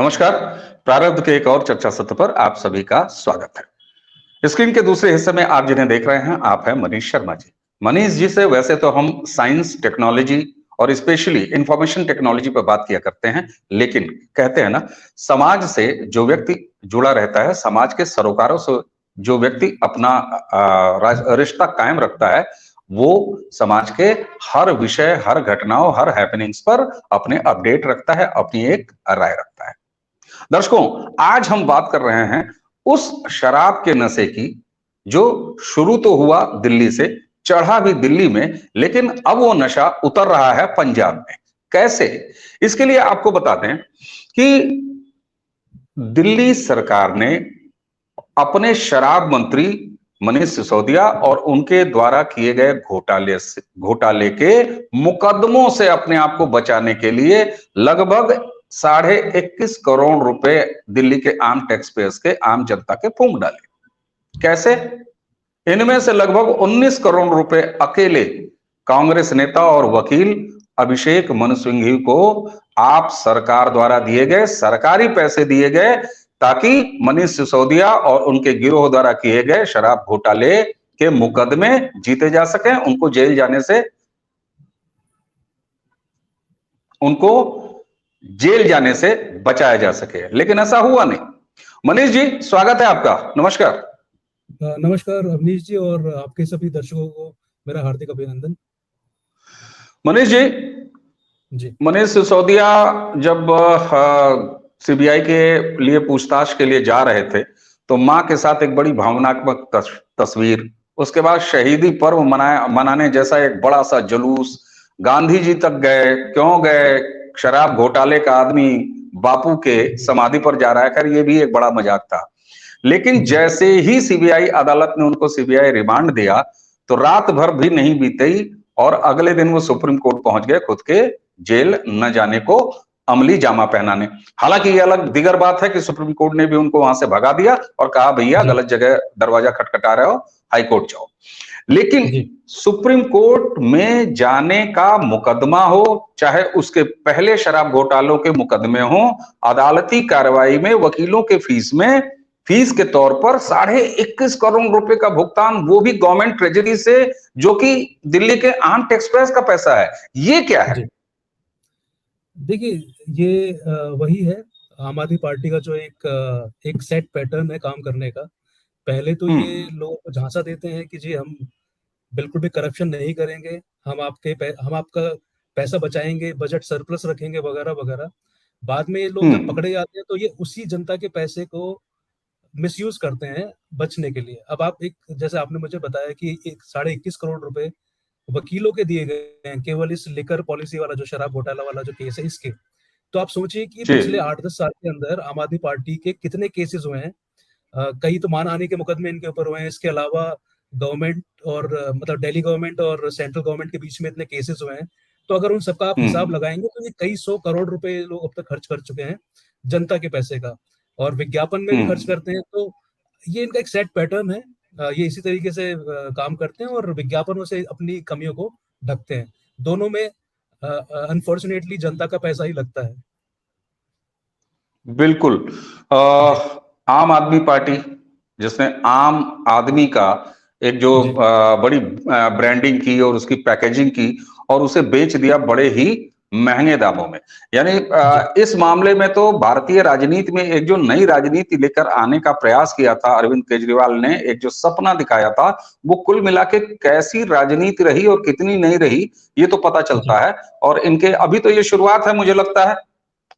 नमस्कार। प्रारब्ध के एक और चर्चा सत्र पर आप सभी का स्वागत है। स्क्रीन के दूसरे हिस्से में आप जिन्हें देख रहे हैं, आप हैं मनीष शर्मा जी। मनीष जी से वैसे तो हम साइंस, टेक्नोलॉजी और स्पेशली इंफॉर्मेशन टेक्नोलॉजी पर बात किया करते हैं, लेकिन कहते हैं ना, समाज से जो व्यक्ति जुड़ा रहता है, समाज के सरोकारों से जो व्यक्ति अपना रिश्ता कायम रखता है, वो समाज के हर विषय, हर घटनाओं, हर हैपनिंग्स पर अपने अपडेट रखता है, अपनी एक राय रखता है। दर्शकों, आज हम बात कर रहे हैं उस शराब के नशे की जो शुरू तो हुआ दिल्ली से, चढ़ा भी दिल्ली में, लेकिन अब वो नशा उतर रहा है पंजाब में। कैसे? इसके लिए आपको बता दें कि दिल्ली सरकार ने अपने शराब मंत्री मनीष सिसोदिया और उनके द्वारा किए गए घोटाले के मुकदमों से अपने आप को बचाने के लिए लगभग 21.5 करोड़ रुपए दिल्ली के आम टैक्स पेयर्स के, आम जनता के फूंक डाले। कैसे? इनमें से लगभग 19 करोड़ रुपए अकेले कांग्रेस नेता और वकील अभिषेक मनु सिंघवी को आप सरकार द्वारा दिए गए, सरकारी पैसे दिए गए, ताकि मनीष सिसोदिया और उनके गिरोह द्वारा किए गए शराब घोटाले के मुकदमे जीते जा सके, उनको जेल जाने से, उनको जेल जाने से बचाया जा सके। लेकिन ऐसा हुआ नहीं। मनीष जी, स्वागत है आपका। नमस्कार। नमस्कार अवनीश जी, और आपके सभी दर्शकों को मेरा हार्दिक अभिनंदन। मनीष जी, मनीष सिसोदिया जब सीबीआई के लिए पूछताछ के लिए जा रहे थे, तो मां के साथ एक बड़ी भावनात्मक तस्वीर, उसके बाद शहीदी पर्व मनाने जैसा एक बड़ा सा जुलूस, गांधी जी तक गए। क्यों गए? शराब घोटाले का आदमी बापू के समाधि पर जा रहा है। खैर, ये भी एक बड़ा मजाक था। लेकिन जैसे ही सीबीआई अदालत ने उनको सीबीआई रिमांड दिया, तो रात भर भी नहीं बीती और अगले दिन वो सुप्रीम कोर्ट पहुंच गए, खुद के जेल न जाने को अमली जामा पहनाने। हालांकि ये अलग दिगर बात है कि सुप्रीम कोर्ट ने भी उनको वहां से भगा दिया और कहा, भैया गलत जगह दरवाजा खटखटा रहे हो, हाई कोर्ट जाओ। लेकिन सुप्रीम कोर्ट में जाने का मुकदमा हो, चाहे उसके पहले शराब घोटालों के मुकदमे हो, अदालती कार्रवाई में वकीलों के फीस के तौर पर 21.5 करोड़ रुपए का भुगतान, वो भी गवर्नमेंट ट्रेजरी से, जो कि दिल्ली के आम टैक्स पेयर्स का पैसा है। ये क्या है? देखिए, ये वही है आम आदमी पार्टी का जो एक सेट पैटर्न है काम करने का। पहले तो ये लोगों को झांसा देते हैं कि जी हम बिल्कुल भी करप्शन नहीं करेंगे, हम आपका पैसा बचाएंगे, बजट सरप्लस रखेंगे, वगैरह वगैरह। बाद में ये लोग जब पकड़े जाते हैं तो ये उसी जनता के पैसे को मिसयूज करते हैं बचने के लिए। अब आप जैसे आपने मुझे बताया कि 21.5 करोड़ रुपए वकीलों के दिए गए हैं केवल इस लिकर पॉलिसी वाला, जो शराब घोटाला वाला जो केस है, इसके। तो आप सोचिए कि पिछले 8-10 साल के अंदर आम आदमी पार्टी के कितने केसेस हुए हैं। कई तो मानहानि के मुकदमे इनके ऊपर हुए हैं। इसके अलावा गवर्नमेंट और मतलब दिल्ली गवर्नमेंट और सेंट्रल गवर्नमेंट के बीच में इतने केसेस हुए हैं। तो अगर उन सबका आप हिसाब लगाएंगे तो ये कई 100 करोड़ रुपए लोग अब तक खर्च कर चुके हैं जनता के पैसे का, और विज्ञापन में भी खर्च करते हैं। तो ये इनका एक सेट पैटर्न है। ये इसी तरीके से काम करते हैं और विज्ञापनों से अपनी कमियों को ढकते हैं। दोनों में अनफॉर्चुनेटली जनता का पैसा ही लगता है। बिल्कुल। आम आदमी पार्टी, जिसने आम आदमी का एक जो बड़ी ब्रांडिंग की और उसकी पैकेजिंग की और उसे बेच दिया बड़े ही महंगे दामों में। यानी इस मामले में तो भारतीय राजनीति में एक जो नई राजनीति लेकर आने का प्रयास किया था अरविंद केजरीवाल ने, एक जो सपना दिखाया था, वो कुल मिला के कैसी राजनीति रही और कितनी नहीं रही, ये तो पता चलता है। और इनके अभी तो ये शुरुआत है, मुझे लगता है।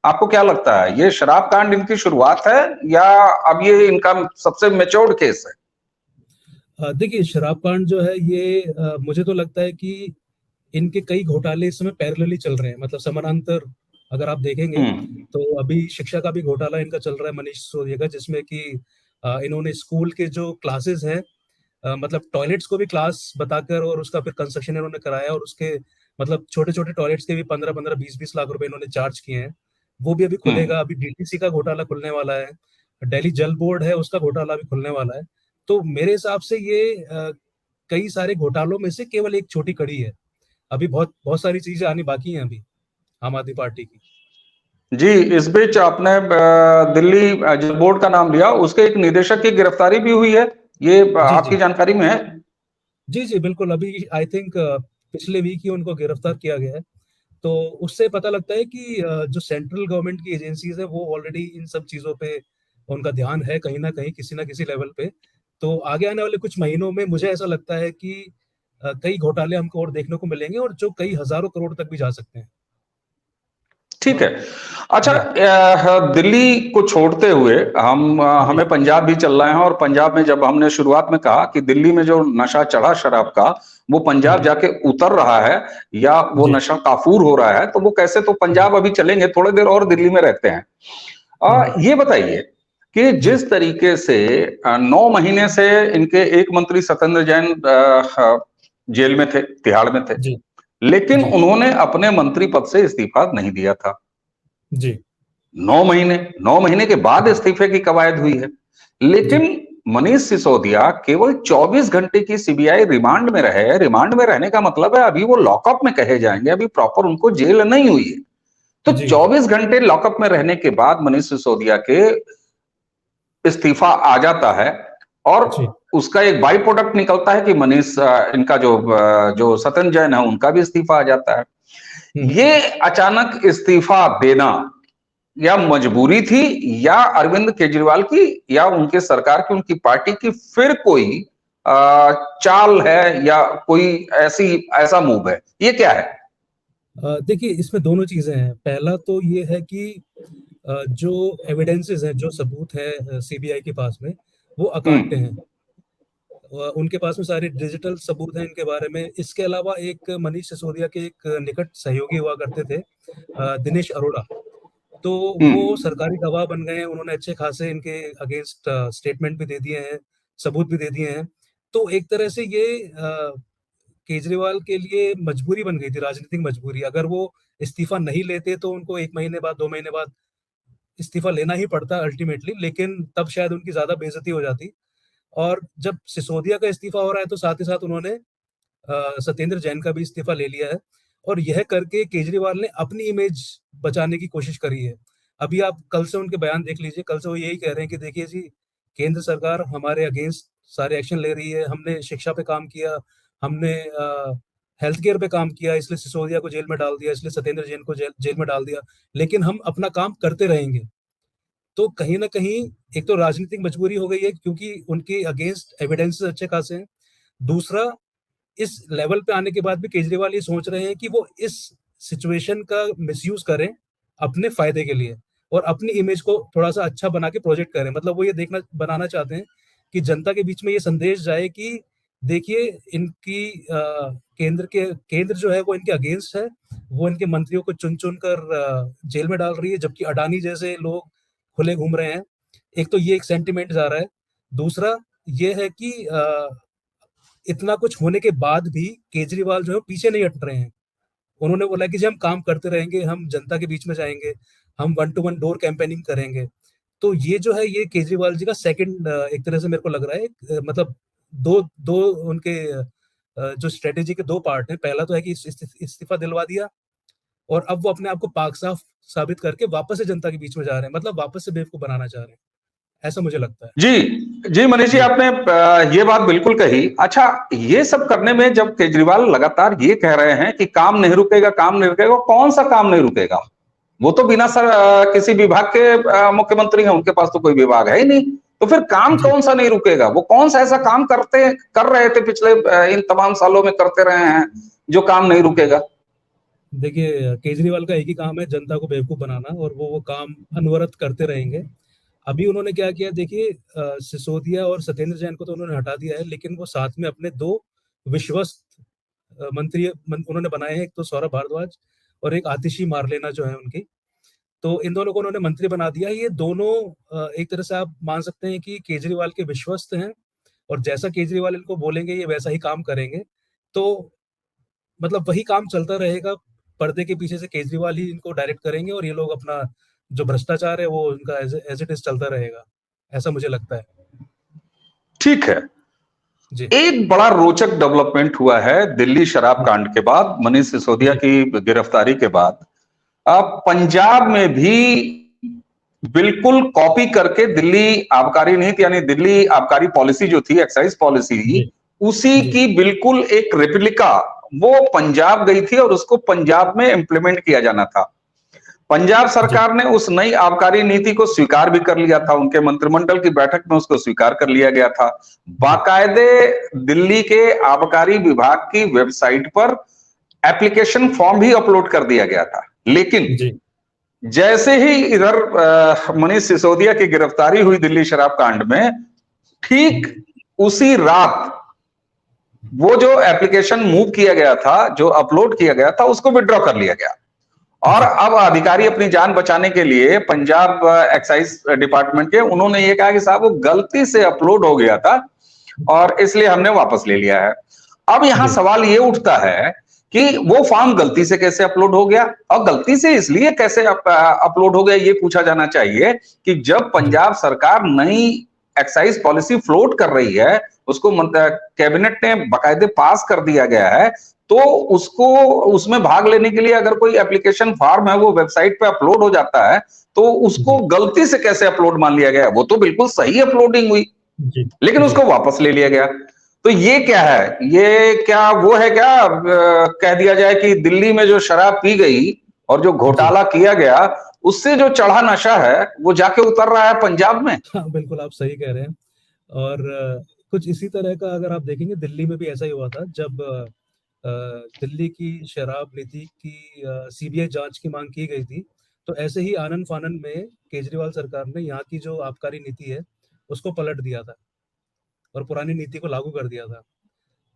आपको क्या लगता है, ये शराब कांड इनकी शुरुआत है या अब ये इनका सबसे मैच्योर्ड केस है? देखिए, शराब कांड जो है ये मुझे तो लगता है कि इनके कई घोटाले इस समय पैरेलली चल रहे हैं, मतलब समानांतर। अगर आप देखेंगे तो अभी शिक्षा का भी घोटाला इनका चल रहा है मनीष सिसोदिया का, जिसमें कि इन्होंने स्कूल के जो क्लासेस हैं, मतलब टॉयलेट्स को भी क्लास बताकर और उसका फिर कंस्ट्रक्शन इन्होंने कराया, और उसके मतलब छोटे छोटे टॉयलेट्स के भी 15-15, 20-20 लाख रुपए इन्होंने चार्ज किए हैं। वो भी अभी खुलेगा। अभी डीटीसी का घोटाला खुलने वाला है, दिल्ली जल बोर्ड है उसका घोटाला भी खुलने वाला है। तो मेरे हिसाब से ये कई सारे घोटालों में से केवल एक छोटी कड़ी है। अभी बहुत बहुत सारी चीजें आनी बाकी हैं अभी आम आदमी पार्टी की। जी, इस बीच आपने दिल्ली जो बोर्ड का नाम लिया, उसके एक निदेशक की गिरफ्तारी भी हुई है, ये जी आपकी जी जानकारी में है? जी जी बिल्कुल। अभी आई थिंक पिछले वीक ही उनको गिरफ्तार किया गया है। तो उससे पता लगता है कि जो सेंट्रल गवर्नमेंट की एजेंसीज है वो ऑलरेडी इन सब चीज़ों पे उनका ध्यान है कहीं ना किसी लेवल पे। तो आगे आने वाले कुछ महीनों में मुझे ऐसा लगता है कि कई घोटाले हमको और देखने को मिलेंगे और जो कई हजारों करोड़ तक भी जा सकते हैं। ठीक है। और अच्छा, जी दिल्ली को छोड़ते हुए हम जी हमें पंजाब भी चल रहे हैं, और पंजाब में जब हमने शुरुआत में कहा कि दिल्ली में जो नशा चढ़ा शराब का, वो पंजाब हम्म, जाके उतर रहा है या वो जी नशा काफूर हो रहा है, तो वो कैसे, तो हम्म, पंजाब अभी चलेंगे, थोड़ी देर और दिल्ली में रहते हैं। हम्म, ये बताइए कि जी जिस तरीके से 9 महीने से इनके एक मंत्री सत्येंद्र जैन जेल में थे, तिहाड़ में थे, जी लेकिन जी उन्होंने अपने मंत्री पद से इस्तीफा नहीं दिया था। जी 9 महीने, 9 महीने के बाद हम्म, इस्तीफे की कवायद हुई है। जी लेकिन मनीष सिसोदिया केवल 24 घंटे की सीबीआई रिमांड में रहे। रिमांड में रहने का मतलब है अभी वो लॉकअप में कहे जाएंगे, अभी प्रॉपर उनको जेल नहीं हुई है। तो जी 24 घंटे लॉकअप में रहने के बाद मनीष सिसोदिया के इस्तीफा आ जाता है, और जी उसका एक बाई प्रोडक्ट निकलता है कि मनीष इनका जो सत्येंद्र जैन है उनका भी इस्तीफा आ जाता है। हम्म, ये अचानक इस्तीफा देना या मजबूरी थी, या अरविंद केजरीवाल की, या उनके सरकार की, उनकी पार्टी की फिर कोई चाल है, या कोई ऐसी ऐसा मूव है, ये क्या है? देखिए इसमें दोनों चीजें हैं। पहला तो ये है कि जो एविडेंसेस हैं, जो सबूत है सीबीआई के पास में, वो अकाट्य हैं। हम्म। उनके पास में सारे डिजिटल सबूत हैं इनके बारे में। इसके अलावा एक मनीष सिसोदिया के एक निकट सहयोगी हुआ करते थे, दिनेश अरोड़ा। तो वो हम्म। सरकारी गवाह बन गए हैं। उन्होंने अच्छे खासे इनके अगेंस्ट स्टेटमेंट भी दे दिए हैं, सबूत भी दे दिए हैं। तो एक तरह से ये केजरीवाल के लिए मजबूरी बन गई थी, राजनीतिक मजबूरी। अगर वो इस्तीफा नहीं लेते तो उनको 1 महीने बाद, 2 महीने बाद इस्तीफा लेना ही पड़ता अल्टीमेटली, लेकिन तब शायद उनकी ज्यादा बेइज्जती हो जाती। और जब सिसोदिया का इस्तीफा हो रहा है तो साथ ही साथ उन्होंने सत्येंद्र जैन का भी इस्तीफा ले लिया है। और यह करके केजरीवाल ने अपनी इमेज बचाने की कोशिश करी है। अभी आप कल से उनके बयान देख लीजिए। कल से वो यही कह रहे हैं कि देखिए जी, केंद्र सरकार हमारे अगेंस्ट सारे एक्शन ले रही है। हमने शिक्षा पे काम किया, हमने हेल्थ केयर पे काम किया, इसलिए सिसोदिया को जेल में डाल दिया, इसलिए सत्येंद्र जैन को जेल में डाल दिया, लेकिन हम अपना काम करते रहेंगे। तो कहीं ना कहीं एक तो राजनीतिक मजबूरी हो गई है क्योंकि उनके अगेंस्ट एविडेंसेस अच्छे खासे हैं। दूसरा, इस लेवल पे आने के बाद भी केजरीवाल ये सोच रहे हैं कि वो इस सिचुएशन का मिसयूज करें अपने फायदे के लिए, और अपनी इमेज को थोड़ा सा अच्छा बना के प्रोजेक्ट करें। मतलब वो ये देखना बनाना चाहते हैं कि जनता के बीच में ये संदेश जाए कि देखिए, इनकी केंद्र जो है वो इनके अगेंस्ट है। वो इनके मंत्रियों को चुन चुन कर जेल में डाल रही है, जबकि अडानी जैसे लोग खुले घूम रहे हैं। एक तो ये एक सेंटिमेंट जा रहा है। दूसरा ये है कि इतना कुछ होने के बाद भी केजरीवाल जो है पीछे नहीं हट रहे हैं। उन्होंने बोला कि जी हम काम करते रहेंगे, हम जनता के बीच में जाएंगे, हम one two one door campaigning करेंगे। तो ये जो है ये केजरीवाल जी का सेकंड, एक तरह से मेरे को लग रहा है, मतलब दो दो उनके जो स्ट्रेटेजी के दो पार्ट हैं। पहला तो है कि इस्तीफा दिलवा दिया, और अब वो अपने आप को पाक साफ साबित करके वापस से जनता के बीच में जा रहे हैं, मतलब वापस से बेवकूफ बनाना चाह रहे हैं। ऐसा मुझे लगता है। जी, जी मनीष जी, जी आपने ये बात बिल्कुल कही। अच्छा, ये सब करने में जब केजरीवाल लगातार ये कह रहे हैं कि काम नहीं रुकेगा, काम नहीं रुकेगा, कौन सा काम नहीं रुकेगा? वो तो बिना किसी विभाग के मुख्यमंत्री हैं, उनके पास तो कोई विभाग है ही नहीं। तो फिर काम जी कौन सा नहीं रुकेगा? वो कौन सा ऐसा काम कर रहे थे पिछले इन तमाम सालों में करते रहे हैं जो काम नहीं रुकेगा? देखिए, केजरीवाल का एक ही काम है, जनता को बेवकूफ बनाना, और वो काम अनवरत करते रहेंगे। अभी उन्होंने क्या किया देखिए, सिसोदिया और सत्येंद्र जैन को तो उन्होंने हटा दिया है, लेकिन वो साथ में अपने दो विश्वस्त उन्होंने बनाए हैं। एक तो सौरभ भारद्वाज और एक आतिशी मारलेना जो है उनकी। तो इन दोनों को उन्होंने मंत्री बना दिया। ये दोनों एक तरह से आप मान सकते हैं कि केजरीवाल के विश्वस्त हैं, और जैसा केजरीवाल इनको बोलेंगे ये वैसा ही काम करेंगे। तो मतलब वही काम चलता रहेगा। पर्दे के पीछे से केजरीवाल ही इनको डायरेक्ट करेंगे, और ये लोग अपना जो भ्रष्टाचार है वो उनका एज इट इज चलता रहेगा। ऐसा मुझे लगता है। ठीक है। जी एक बड़ा रोचक डेवलपमेंट हुआ है दिल्ली शराब कांड के बाद, मनीष सिसोदिया जी की गिरफ्तारी के बाद। अब पंजाब में भी बिल्कुल कॉपी करके दिल्ली आबकारी नीति यानी दिल्ली आबकारी पॉलिसी जो थी, एक्साइज पॉलिसी, जी उसी जी की बिल्कुल एक रेप्लिका वो पंजाब गई थी और उसको पंजाब में इंप्लीमेंट किया जाना था। पंजाब जी सरकार ने उस नई आबकारी नीति को स्वीकार भी कर लिया था, उनके मंत्रिमंडल की बैठक में उसको स्वीकार कर लिया गया था। जी बाकायदे दिल्ली के आबकारी विभाग की वेबसाइट पर एप्लीकेशन फॉर्म भी अपलोड कर दिया गया था। लेकिन जी जैसे ही इधर मनीष सिसोदिया की गिरफ्तारी हुई दिल्ली शराब कांड में, ठीक उसी रात वो जो एप्लीकेशन मूव किया गया था, जो अपलोड किया गया था, उसको विड्रॉ कर लिया गया। और जी अब अधिकारी अपनी जान बचाने के लिए पंजाब एक्साइज डिपार्टमेंट के, उन्होंने ये कहा कि साहब वो गलती से अपलोड हो गया था और इसलिए हमने वापस ले लिया है। अब यहां जी सवाल ये उठता है कि वो फॉर्म गलती से कैसे अपलोड हो गया, और गलती से इसलिए कैसे अपलोड हो गया, ये पूछा जाना चाहिए कि जब जी पंजाब सरकार नई एक्साइज पॉलिसी फ्लोट कर रही है, उसको कैबिनेट ने बाकायदे पास कर दिया गया है, तो उसको उसमें भाग लेने के लिए अगर कोई एप्लीकेशन फॉर्म है वो वेबसाइट पे अपलोड हो जाता है, तो उसको जी गलती से कैसे अपलोड मान लिया गया? वो तो बिल्कुल सही अपलोडिंग हुई, जी लेकिन जी उसको वापस ले लिया गया। तो ये क्या है? ये क्या वो है क्या, कह दिया जाए कि दिल्ली में जो शराब पी गई और जो जी घोटाला किया गया, उससे जो चढ़ा नशा है वो जाके उतर रहा है पंजाब में। हाँ, बिल्कुल आप सही कह रहे हैं। और कुछ इसी तरह का अगर आप देखेंगे, दिल्ली में भी ऐसा ही हुआ था जब दिल्ली की शराब नीति की सीबीआई जांच की मांग की गई थी। तो ऐसे ही आनन फानन में केजरीवाल सरकार ने यहाँ की जो आबकारी नीति है उसको पलट दिया था और पुरानी नीति को लागू कर दिया था।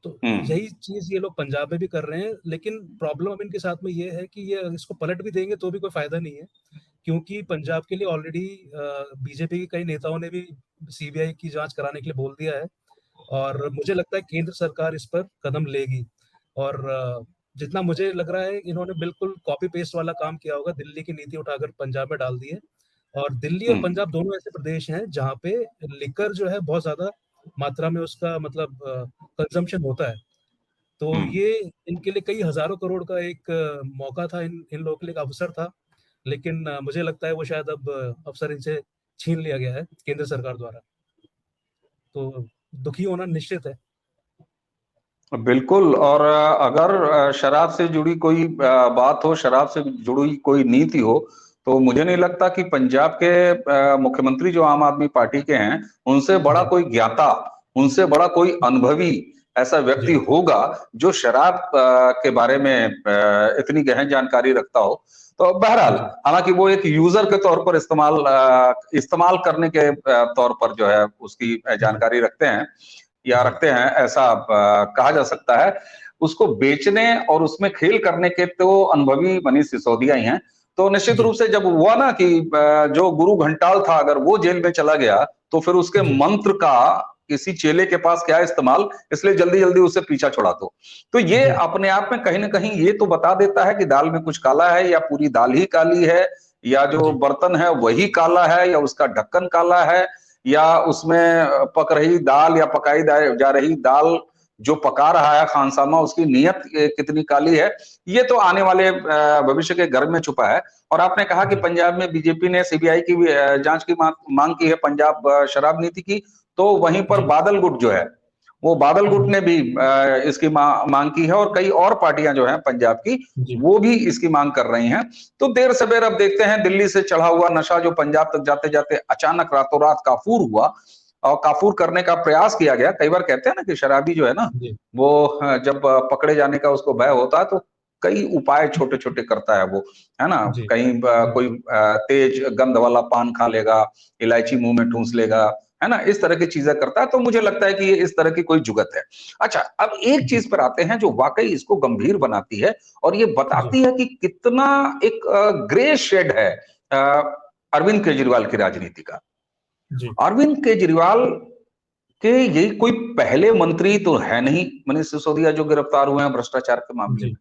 तो हम्म। यही चीज ये लोग पंजाब में भी कर रहे हैं, लेकिन प्रॉब्लम अब इनके साथ में ये है कि ये इसको पलट भी देंगे तो भी कोई फायदा नहीं है, क्योंकि पंजाब के लिए ऑलरेडी बीजेपी के कई नेताओं ने भी सीबीआई की जांच कराने के लिए बोल दिया है। और मुझे लगता है केंद्र सरकार इस पर कदम लेगी। और जितना मुझे लग रहा है, इन्होंने बिल्कुल कॉपी पेस्ट वाला काम किया होगा, दिल्ली की नीति उठाकर पंजाब में डाल दी है। और दिल्ली और हम्म। पंजाब दोनों ऐसे प्रदेश हैं जहाँ पे लिकर जो है बहुत ज्यादा मात्रा में उसका मतलब कंजम्पशन होता है। तो हम्म। ये इनके लिए कई हजारों करोड़ का एक मौका था, इन इन लोगों के लिए एक अवसर था। लेकिन मुझे लगता है वो शायद अब अवसर इनसे छीन लिया गया है केंद्र सरकार द्वारा। तो दुखी होना निश्चित है। बिल्कुल। और अगर शराब से जुड़ी कोई बात हो, शराब से जुड़ी कोई नीति हो, तो मुझे नहीं लगता कि पंजाब के मुख्यमंत्री जो आम आदमी पार्टी के हैं, उनसे बड़ा जी कोई ज्ञाता, उनसे बड़ा कोई अनुभवी ऐसा व्यक्ति जी होगा जो शराब के बारे में इतनी गहन जानकारी रखता हो। तो बहरहाल, जी हालांकि वो एक यूजर के तौर पर इस्तेमाल करने के तौर पर जो है उसकी जी जानकारी रखते हैं या जी रखते हैं, ऐसा कहा जा सकता है। उसको बेचने और उसमें खेल करने के तो अनुभवी मनीष सिसोदिया ही हैं। तो निश्चित जी रूप से जब हुआ ना कि जो गुरु घंटाल था, अगर वो जेल में चला गया, तो फिर उसके जी मंत्र का किसी चेले के पास क्या इस्तेमाल, इसलिए जल्दी जल्दी उससे पीछा छुड़ा दो। तो ये जी अपने आप में कहीं ना कहीं ये तो बता देता है कि दाल में कुछ काला है, या पूरी दाल ही काली है, या जो जी बर्तन है वही काला है, या उसका ढक्कन काला है, या उसमें पक रही दाल या पकाई जा रही दाल जो पका रहा है खानसामा, उसकी नीयत कितनी काली है, ये तो आने वाले भविष्य के गर्भ में छुपा है। और आपने कहा कि जी पंजाब में बीजेपी ने सीबीआई की जांच की मांग की है, पंजाब शराब नीति की। तो वहीं पर जी बादल गुट जो है, वो बादल गुट हम्म, ने भी इसकी मांग की है, और कई और पार्टियां जो हैं पंजाब की, जी वो भी इसकी मांग कर रही हैं। तो देर सवेर अब देखते हैं, दिल्ली से चढ़ा हुआ नशा जो पंजाब तक जाते जाते अचानक रातों रात काफूर हुआ, और काफूर करने का प्रयास किया गया। कई बार कहते हैं ना कि शराबी जो है ना, जी वो जब पकड़े जाने का उसको भय होता है, तो कई उपाय छोटे छोटे करता है वो, है ना। जी कहीं जी कोई तेज गंध वाला पान खा लेगा, इलायची मुंह में ठूंस लेगा, है ना, इस तरह की चीजें करता है। तो मुझे लगता है कि ये इस तरह की कोई जुगत है। अच्छा, अब एक जी चीज पर आते हैं जो वाकई इसको गंभीर बनाती है, और ये जी बताती है कि कितना एक ग्रे शेड है अ, अरविंद केजरीवाल की राजनीति का। जी अरविंद केजरीवाल के ये कोई पहले मंत्री तो है नहीं, मनीष सिसोदिया जो गिरफ्तार हुए हैं भ्रष्टाचार के मामले जी में।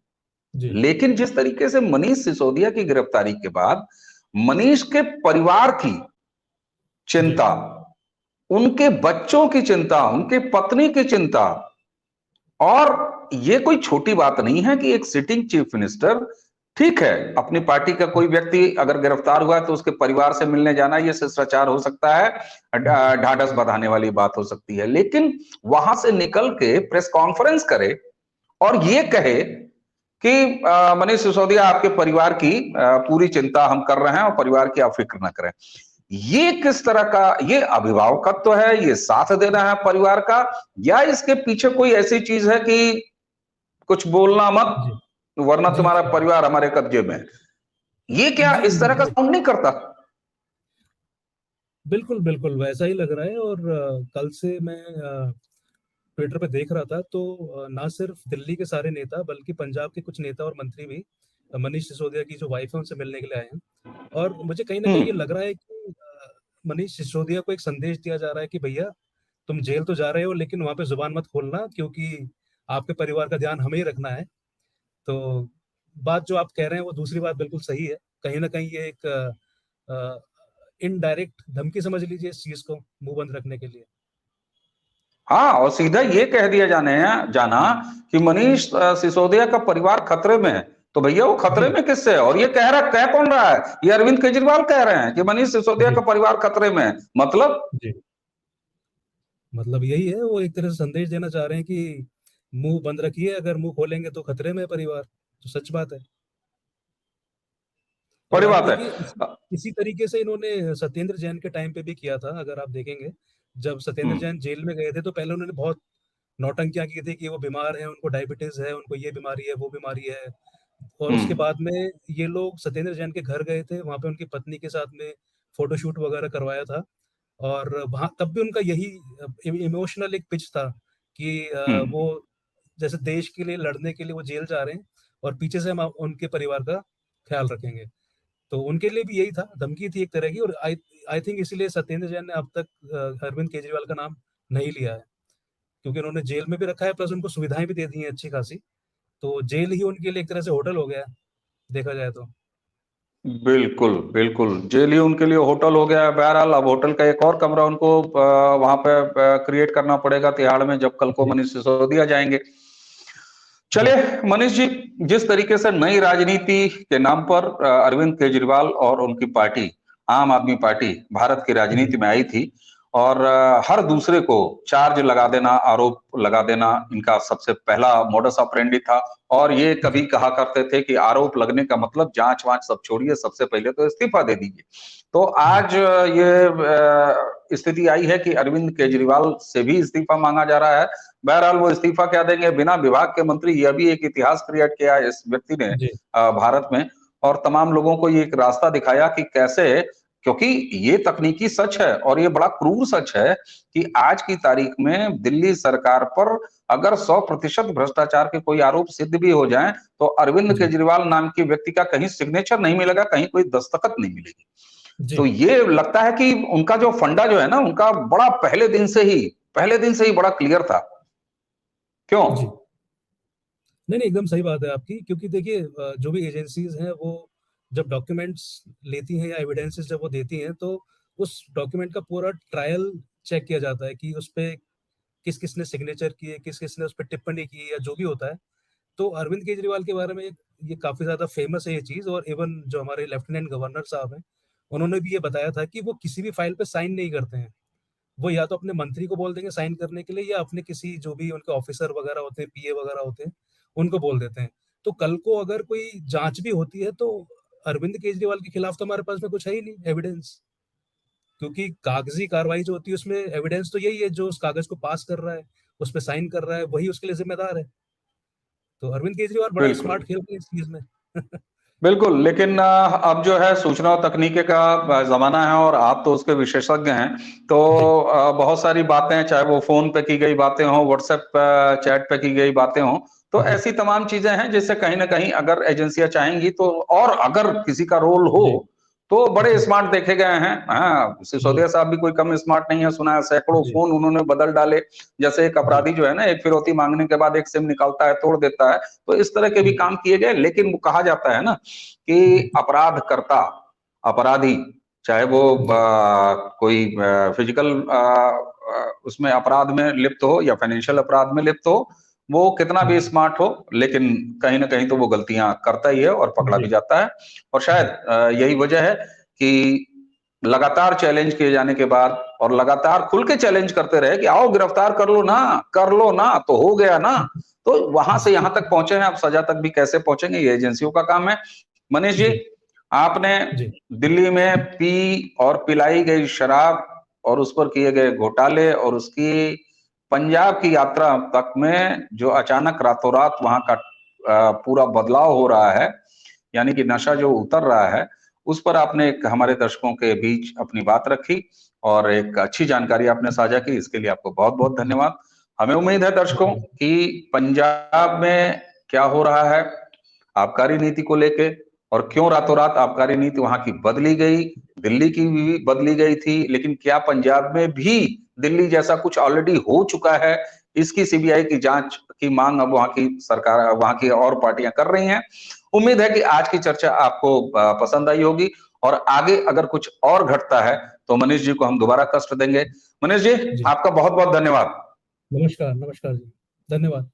जी लेकिन जिस तरीके से मनीष सिसोदिया की गिरफ्तारी के बाद मनीष के परिवार की जी चिंता, उनके बच्चों की चिंता, उनके पत्नी की चिंता, और ये कोई छोटी बात नहीं है कि एक सिटिंग चीफ मिनिस्टर ठीक है, अपनी पार्टी का कोई व्यक्ति अगर गिरफ्तार हुआ है तो उसके परिवार से मिलने जाना ये शिष्टाचार हो सकता है, जी, ढाढ़स बंधाने वाली बात हो सकती है, लेकिन वहां से निकल के प्रेस कॉन्फ्रेंस करे और ये कहे कि मनीष सिसोदिया आपके परिवार की पूरी चिंता हम कर रहे हैं और परिवार की आप फिक्र ना करें। ये किस तरह का, ये अभिभावकत्व तो है, ये साथ देना है परिवार का, या इसके पीछे कोई ऐसी चीज है कि कुछ बोलना मत जी, वरना जी, तुम्हारा जी, परिवार हमारे कब्जे में है? ये क्या जी, इस तरह का साउंड नहीं करता? बिल्कुल, बिल्कुल वैसा ही लग रहा है। और कल से मैं ट्विटर पे देख रहा था तो ना सिर्फ दिल्ली के सारे नेता बल्कि पंजाब के कुछ नेता और मंत्री भी मनीष सिसोदिया की जो वाइफ है उनसे मिलने के लिए आए हैं। और मुझे कहीं ना कहीं ये हम्म। लग रहा है कि मनीष सिसोदिया को एक संदेश दिया जा रहा है कि भैया, तुम जेल तो जा रहे हो लेकिन वहां पे जुबान मत खोलना, क्योंकि आपके परिवार का ध्यान हमें ही रखना है। तो बात जो आप कह रहे हैं वो दूसरी बात बिल्कुल सही है। कहीं ना कहीं ये एक इनडायरेक्ट धमकी समझ लीजिए इस चीज को मुंह बंद रखने के लिए। हाँ, और सीधा ये कह दिया जाना कि मनीष सिसोदिया का परिवार खतरे में है, तो भैया वो खतरे जी, में किससे है? और ये कह कौन रहा है? ये अरविंद केजरीवाल कह रहे हैं कि मनीष सिसोदिया जी, का परिवार खतरे में है। मतलब जी, मतलब यही है, वो एक तरह से संदेश देना चाह रहे हैं कि मुंह बंद रखिए, अगर मुंह खोलेंगे तो खतरे में है परिवार। तो सच बात है। और बड़ी आप बात है। देखिए इसी तरीके से इन्होंने सत्येंद्र जैन के टाइम पे भी किया था। अगर आप देखेंगे, जब सत्येंद्र हम्म। जैन जेल में गए थे तो पहले उन्होंने बहुत नौटंकियां की थी कि वो बीमार है, उनको डायबिटीज है, उनको ये बीमारी है, वो बीमारी है। और उसके हम्म। बाद में ये लोग सत्येंद्र जैन के घर गए थे, वहां पे उनकी पत्नी के साथ में फोटोशूट वगैरह करवाया था। और वहां तब भी उनका यही इमोशनल एक पिच था कि हम्म। वो जैसे देश के लिए लड़ने के लिए वो जेल जा रहे हैं और पीछे से हम उनके परिवार का ख्याल रखेंगे। तो उनके लिए भी यही था, धमकी थी एक तरह की। और आई आई थिंक इसीलिए सत्येंद्र जैन ने अब तक अरविंद केजरीवाल का नाम नहीं लिया है, क्योंकि उन्होंने जेल में भी रखा है, प्लस उनको सुविधाएं भी दे दी हैं अच्छी खासी। तो जेल ही उनके लिए एक तरह से होटल हो गया है, देखा जाए तो। बिल्कुल, बिल्कुल। जेल ही उनके लिए होटल हो गया है। बहरहाल अब होटल का एक और कमरा उनको वहाँ पे क्रिएट करना पड़ेगा तिहाड़ में, जब कल को जी, मनीष सिसोदिया जाएँगे। जी, चलिए मनीष जी, जिस तरीके से नई राजनीति के नाम पर अरविंद केजरीवाल और उनकी पार्टी, आम आदमी पार्टी, भारत की जी, राजनीति में आई थी और हर दूसरे को चार्ज लगा देना, आरोप लगा देना इनका सबसे पहला मोडस ऑपरेंडी था। और ये कभी जी, कहा करते थे कि आरोप लगने का मतलब जांच-वांच सब छोड़िए, सबसे पहले तो इस्तीफा दे दीजिए। तो जी, आज ये स्थिति आई है कि अरविंद केजरीवाल से भी इस्तीफा मांगा जा रहा है। बहरहाल वो इस्तीफा क्या देंगे, बिना विभाग के मंत्री, यह भी एक इतिहास क्रिएट किया है इस व्यक्ति ने जी, भारत में। और तमाम लोगों को ये एक रास्ता दिखाया कि कैसे, क्योंकि ये तकनीकी सच है और ये बड़ा क्रूर सच है कि आज की तारीख में दिल्ली सरकार पर अगर 100% भ्रष्टाचार के कोई आरोप सिद्ध भी हो जाए तो अरविंद जी, केजरीवाल नाम के व्यक्ति का कहीं सिग्नेचर नहीं मिलेगा, कहीं कोई दस्तखत नहीं मिलेगी। तो जी, ये लगता है कि उनका जो फंडा जो है ना, उनका बड़ा पहले दिन से ही बड़ा क्लियर था। क्यों? जी। नहीं, नहीं, एकदम सही बात है आपकी। क्योंकि देखिए जो भी एजेंसीज हैं वो जब डॉक्यूमेंट्स लेती हैं या एविडेंसेस जब वो देती हैं, तो उस डॉक्यूमेंट का पूरा ट्रायल चेक किया जाता है कि उस पे किस किसने सिग्नेचर किए, किस किसने उस पर टिप्पणी की, या जो भी होता है। तो अरविंद केजरीवाल के बारे में ये काफी ज्यादा फेमस है ये चीज। और इवन जो हमारे लेफ्टिनेंट गवर्नर साहब हैं, उन्होंने भी ये बताया था कि वो किसी भी फाइल पे साइन नहीं करते हैं। वो या तो अपने मंत्री को बोल देंगे साइन करने के लिए, या अपने किसी जो भी उनके ऑफिसर वगैरह होते हैं, पीए वगैरह होते हैं, उनको बोल देते हैं। तो कल को अगर कोई जांच भी होती है तो अरविंद केजरीवाल के खिलाफ तो हमारे पास में कुछ है ही नहीं एविडेंस। क्योंकि कागजी कार्रवाई जो होती है उसमें एविडेंस तो यही है, जो उस कागज को पास कर रहा है, उस पर साइन कर रहा है, वही उसके लिए जिम्मेदार है। तो अरविंद केजरीवाल बड़ा बिल्कुल। स्मार्ट खेल रहे हैं इस चीज में। बिल्कुल, लेकिन अब जो है सूचना और तकनीकी का ज़माना है और आप तो उसके विशेषज्ञ हैं। तो जी, बहुत सारी बातें, चाहे वो फ़ोन पे की गई बातें हों, व्हाट्सएप चैट पे की गई बातें हों, तो जी, ऐसी तमाम चीज़ें हैं जिससे कहीं न कहीं अगर एजेंसियाँ चाहेंगी तो, और अगर किसी का रोल हो, जी, तो बड़े जी, स्मार्ट देखे गए हैं। हाँ, जी, सिसोदिया साहब भी कोई कम स्मार्ट नहीं है, सुना है सैकड़ों जी, फ़ोन उन्होंने बदल डाले। जैसे एक जी, अपराधी जो है ना, एक फिरौती माँगने के बाद एक सिम निकालता है, तोड़ देता है। तो इस तरह के भी जी, काम किए गए, लेकिन वो कहा जाता है ना जी, कि अपराधकर्ता, अपराधी, चाहे वो जी, कोई फिजिकल उसमें अपराध में लिप्त हो या फाइनेंशियल अपराध में लिप्त हो, वो कितना भी स्मार्ट हो, लेकिन कहीं ना कहीं तो वो गलतियां करता ही है और पकड़ा भी जी, जाता है। और शायद यही वजह है कि लगातार चैलेंज किए जाने के बाद और लगातार खुल के चैलेंज करते रहे कि आओ गिरफ्तार कर लो ना, तो हो गया ना। तो वहां से यहां तक पहुंचे हैं, अब सजा तक भी कैसे पहुंचेंगे, ये एजेंसियों का काम है। मनीष जी, जी, आपने जी, दिल्ली में पी और पिलाई गई शराब और उस पर किए गए घोटाले और उसकी पंजाब की यात्रा तक में जो अचानक रातों रात वहां का पूरा बदलाव हो रहा है, यानी कि नशा जो उतर रहा है, उस पर आपने एक हमारे दर्शकों के बीच अपनी बात रखी और एक अच्छी जानकारी आपने साझा की। इसके लिए आपको बहुत बहुत जी, धन्यवाद। हमें उम्मीद है दर्शकों धन्यवाद। कि पंजाब में क्या हो रहा है आबकारी नीति को लेके, और क्यों रातों रात आबकारी नीति वहां की बदली गई, दिल्ली की भी बदली गई थी, लेकिन क्या पंजाब में भी दिल्ली जैसा कुछ ऑलरेडी हो चुका है, इसकी सीबीआई की जांच की मांग अब वहां की सरकार, वहां की और पार्टियां कर रही हैं। उम्मीद है कि आज की चर्चा आपको पसंद आई होगी, और आगे अगर कुछ और घटता है तो मनीष जी को हम दोबारा कष्ट देंगे। मनीष जी, जी, आपका बहुत बहुत धन्यवाद। नमस्कार, नमस्कार जी। धन्यवाद।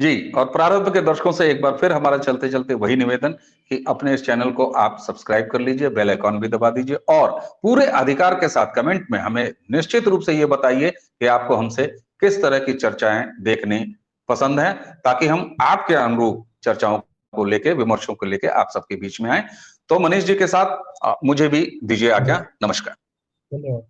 जी, और प्रारंभ के दर्शकों से एक बार फिर हमारा चलते चलते वही निवेदन कि अपने इस चैनल को आप सब्सक्राइब कर लीजिए, बेल आइकॉन भी दबा दीजिए, और पूरे अधिकार के साथ कमेंट में हमें निश्चित रूप से ये बताइए कि आपको हमसे किस तरह की चर्चाएं देखनी पसंद है, ताकि हम आपके अनुरूप चर्चाओं को लेके, विमर्शों को लेके आप सबके बीच में आए। तो मनीष जी के साथ मुझे भी दीजिए जी, आज्ञा। नमस्कार। धन्यवाद।